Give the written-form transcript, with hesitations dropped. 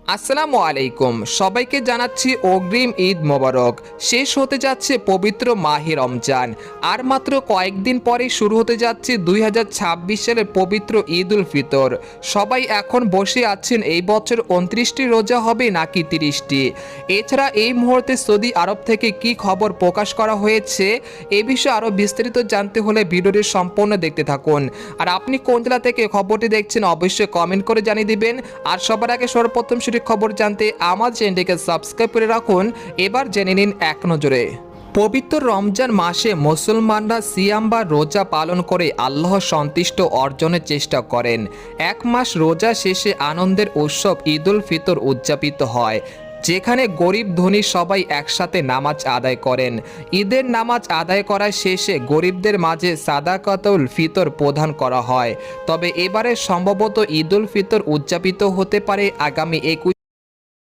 আসসালামু আলাইকুম, সবাইকে জানাচ্ছি অগ্রিম ঈদ মোবারক। শেষ হতে যাচ্ছে পবিত্র মাহে রমজান, আর মাত্র কয়েকদিন পরে শুরু হতে যাচ্ছে 2026 সালের পবিত্র ঈদ উল ফিতর। সবাই এখন বসে আছেন এই বছর 29টি রোজা হবে নাকি 30টি। এছাড়া এই মুহূর্তে সৌদি আরব থেকে কি খবর প্রকাশ করা হয়েছে, এ বিষয়ে আরও বিস্তারিত জানতে হলে ভিডিওটি সম্পূর্ণ দেখতে থাকুন। আর আপনি কোন জেলা থেকে খবরটি দেখছেন অবশ্যই কমেন্ট করে জানিয়ে দিবেন। আর সবার আগে সর্বপ্রথম সঠিক খবর জানতে আমার চ্যানেলটিকে সাবস্ক্রাইব করে রাখুন। এবার জেনে নিন এক নজরে। পবিত্র রমজান মাসে মুসলমানরা সিয়াম বা রোজা পালন করে আল্লাহর সন্তুষ্ট অর্জনের চেষ্টা করেন। এক মাস রোজা শেষে আনন্দের উৎসব ঈদ উল ফিতর উদযাপিত হয়, যেখানে গরিব ধনী সবাই একসাথে নামাজ আদায় করেন। ঈদের নামাজ আদায় করার শেষে গরিবদের মাঝে সাদাকাতুল ফিতর প্রদান করা হয়। তবে এবারে সম্ভবত ঈদ উল ফিতর উদযাপিত হতে পারে আগামী 21